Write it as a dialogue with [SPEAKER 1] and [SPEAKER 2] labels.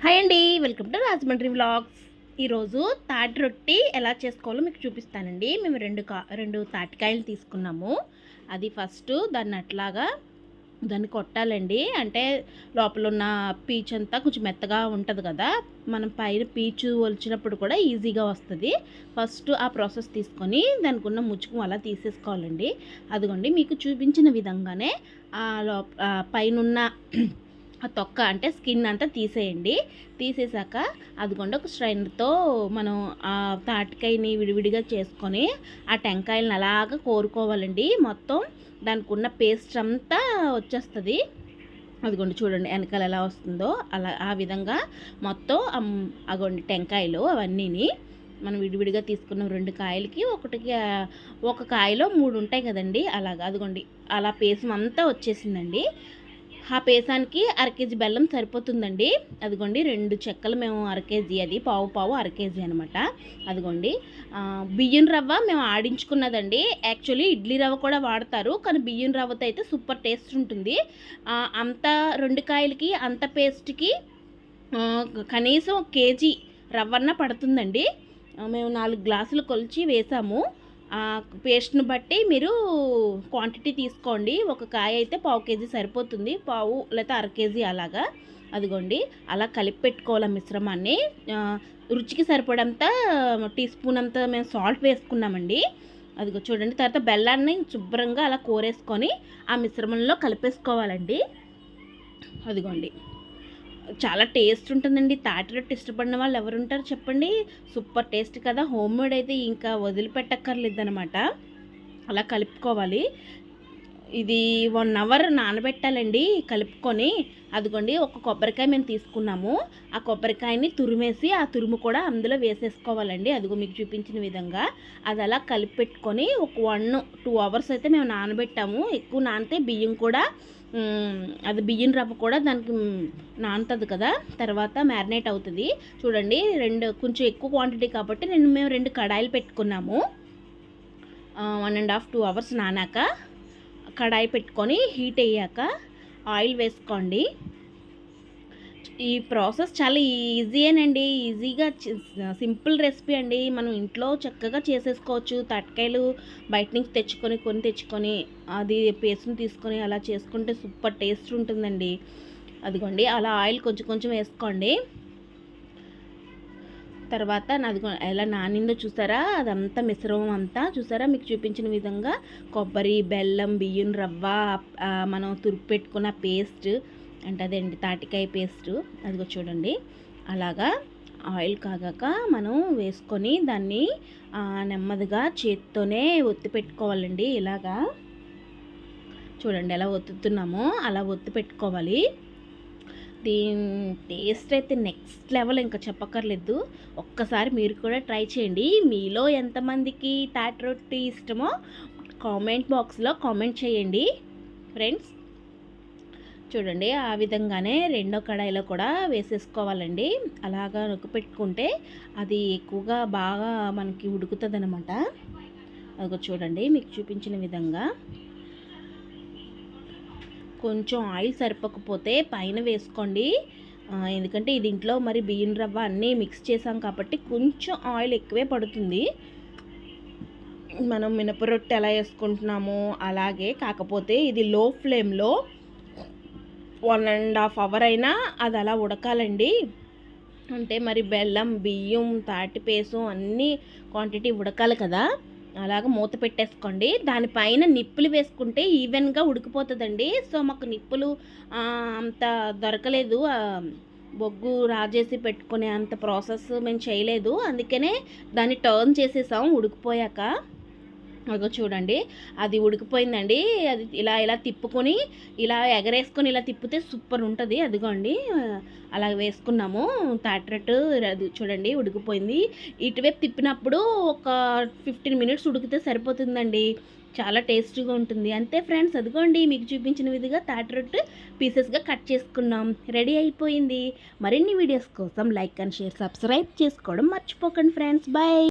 [SPEAKER 1] Hi అండి, welcome to Rajahmundry vlogs. ఈరోజు తాటి రొట్టి ఎలా చేసుకోవాలో మీకు చూపిస్తానండి. మేము రెండు తాటికాయలు తీసుకున్నాము. అది ఫస్ట్ దాన్ని కొట్టాలండి. అంటే లోపల ఉన్న పీచు అంతా కొంచెం మెత్తగా ఉంటుంది కదా, మనం పైన పీచు ఒలిచినప్పుడు కూడా ఈజీగా వస్తుంది. ఫస్ట్ ఆ ప్రాసెస్ తీసుకొని దానికి ఉన్న ముచ్చుకు అలా తీసేసుకోవాలండి. అదిగోండి మీకు చూపించిన విధంగానే పైనున్న ఆ తొక్క అంటే స్కిన్ అంతా తీసేయండి. తీసేసాక అదిగోండి ఒక స్ట్రైనర్తో మనం ఆ తాటికాయని విడివిడిగా చేసుకొని ఆ టెంకాయలను అలాగా కోరుకోవాలండి. మొత్తం దానికి ఉన్న పేస్ట్ అంతా వచ్చేస్తుంది. అదిగోండి చూడండి వెనకాల ఎలా వస్తుందో అలా ఆ విధంగా మొత్తం అగోండి టెంకాయలు అవన్నీని మనం విడివిడిగా తీసుకున్న 2 కాయలకి ఒక కాయలో 3 ఉంటాయి కదండి, అలాగా అదిగోండి అలా పేసం అంతా వచ్చేసిందండి. ఆ పేసానికి 1/2 కేజీ బెల్లం సరిపోతుందండి. అదిగోండి 2 చెక్కలు మేము 1/2 కేజీ, అది పావు 1/2 కేజీ అనమాట. అదిగోండి బియ్యం రవ్వ మేము ఆడించుకున్నదండి. యాక్చువల్లీ ఇడ్లీ రవ్వ కూడా వాడతారు, కానీ బియ్యం రవ్వతో అయితే సూపర్ టేస్ట్ ఉంటుంది. అంత 2 కాయలకి అంత పేస్ట్కి కనీసం 1 కేజీ రవ్వన్న పడుతుందండి. మేము 4 గ్లాసులు కొలిచి వేసాము. పేస్ట్ని బట్టి మీరు క్వాంటిటీ తీసుకోండి. ఒక కాయ అయితే 1/2 కేజీ సరిపోతుంది, పావు లేకపోతే 1/2 కేజీ అలాగా. అదిగోండి అలా కలిపి పెట్టుకోవాలి మిశ్రమాన్ని. రుచికి సరిపడంత టీ స్పూన్ అంతా మేము సాల్ట్ వేసుకున్నామండి. అదిగో చూడండి. తర్వాత బెల్లాన్ని శుభ్రంగా అలా కోరేసుకొని ఆ మిశ్రమంలో కలిపేసుకోవాలండి. అదిగోండి చాలా టేస్ట్ ఉంటుందండి. తాటి రొట్టె ఇష్టపడిన వాళ్ళు ఎవరుంటారు చెప్పండి? సూపర్ టేస్ట్ కదా. హోమ్ మేడ్ అయితే ఇంకా వదిలిపెట్టక్కర్లేదనమాట. అలా కలుపుకోవాలి. ఇది 1 అవర్ నానబెట్టాలండి కలుపుకొని. అదిగోండి ఒక కొబ్బరికాయ మేము తీసుకున్నాము. ఆ కొబ్బరికాయని తురిమేసి ఆ తురుము కూడా అందులో వేసేసుకోవాలండి. అదిగో మీకు చూపించిన విధంగా అది అలా కలిపి పెట్టుకొని ఒక 1-2 అవర్స్ అయితే మేము నానబెట్టాము. ఎక్కువ నానితే బియ్యం కూడా అది బియ్యం రవ్వ కూడా దానికి నానుతుంది కదా, తర్వాత మ్యారినేట్ అవుతుంది. చూడండి కొంచెం ఎక్కువ క్వాంటిటీ కాబట్టి మేము 2 కడాయిలు పెట్టుకున్నాము. 1.5-2 అవర్స్ నానాక కడాయి పెట్టుకొని హీట్ అయ్యాక ఆయిల్ వేసుకోండి. ఈ ప్రాసెస్ చాలా ఈజీయేనండి. ఈజీగా సింపుల్ రెసిపీ అండి. మనం ఇంట్లో చక్కగా చేసేసుకోవచ్చు. తాటికాయలు బయట నుంచి తెచ్చుకొని అది పేస్ట్ని తీసుకొని అలా చేసుకుంటే సూపర్ టేస్ట్ ఉంటుందండి. అదిగోండి అలా ఆయిల్ కొంచెం వేసుకోండి. తర్వాత ఎలా నానిందో చూసారా? అదంతా మిశ్రమం అంతా చూసారా? మీకు చూపించిన విధంగా కొబ్బరి, బెల్లం, బియ్యం రవ్వ, మనం తురుపు పెట్టుకున్న పేస్ట్ అంటే అదేంటి తాటికాయ పేస్ట్. అదిగో చూడండి అలాగా ఆయిల్ కాగాక మనం వేసుకొని దాన్ని నెమ్మదిగా చేత్తోనే ఒత్తి పెట్టుకోవాలండి. ఇలాగా చూడండి ఎలా ఒత్తుతున్నామో అలా ఒత్తి పెట్టుకోవాలి. దీని టేస్ట్ అయితే నెక్స్ట్ లెవెల్, ఇంకా చెప్పక్కర్లేదు. ఒక్కసారి మీరు కూడా ట్రై చేయండి. మీలో ఎంతమందికి తాటి రొట్టి ఇష్టమో కామెంట్ బాక్స్లో కామెంట్ చేయండి ఫ్రెండ్స్. చూడండి ఆ విధంగానే రెండో కడాయిలో కూడా వేసేసుకోవాలండి. అలాగా నొక్కి పెట్టుకుంటే అది ఎక్కువగా బాగా మనకి ఉడుకుతుంది అనమాట. అదిగో చూడండి మీకు చూపించిన విధంగా. కొంచెం ఆయిల్ సరిపోకపోతే పైన వేసుకోండి. ఎందుకంటే ఇది ఇంట్లో మరి బియ్యం రవ్వ అన్నీ మిక్స్ చేసాం కాబట్టి కొంచెం ఆయిల్ ఎక్కువే పడుతుంది. మనం మినపరొట్టె ఎలా వేసుకుంటున్నామో అలాగే, కాకపోతే ఇది లో ఫ్లేమ్లో 1.5 అవర్ అయినా అది అలా ఉడకాలండి. అంటే మరి బెల్లం, బియ్యం, తాటి పేసం అన్నీ క్వాంటిటీ ఉడకాలి కదా. అలాగ మూత పెట్టేసుకోండి. దానిపైన నిప్పులు వేసుకుంటే ఈవెన్గా ఉడికిపోతుందండి. సో మాకు నిప్పులు అంత దొరకలేదు, బొగ్గు రాజేసి పెట్టుకునే అంత ప్రాసెస్ మేము చేయలేదు. అందుకనే దాన్ని టర్న్ చేసేసాం ఉడికిపోయాక. అదిగో చూడండి అది ఉడికిపోయిందండి. అది ఇలా తిప్పుకొని ఇలా ఎగరేసుకొని ఇలా తిప్పితే సూపర్ ఉంటుంది. అదిగోండి అలా వేసుకున్నాము తాటిరట్టు. అది చూడండి ఉడికిపోయింది. ఇటువైపు తిప్పినప్పుడు ఒక 15 మినిట్స్ ఉడికితే సరిపోతుందండి. చాలా టేస్టీగా ఉంటుంది. అంతే ఫ్రెండ్స్, అదిగోండి మీకు చూపించిన విధంగా తాటిరట్టు పీసెస్గా కట్ చేసుకున్నాం. రెడీ అయిపోయింది. మరిన్ని వీడియోస్ కోసం లైక్ అండ్ షేర్, సబ్స్క్రైబ్ చేసుకోవడం మర్చిపోకండి ఫ్రెండ్స్. బాయ్.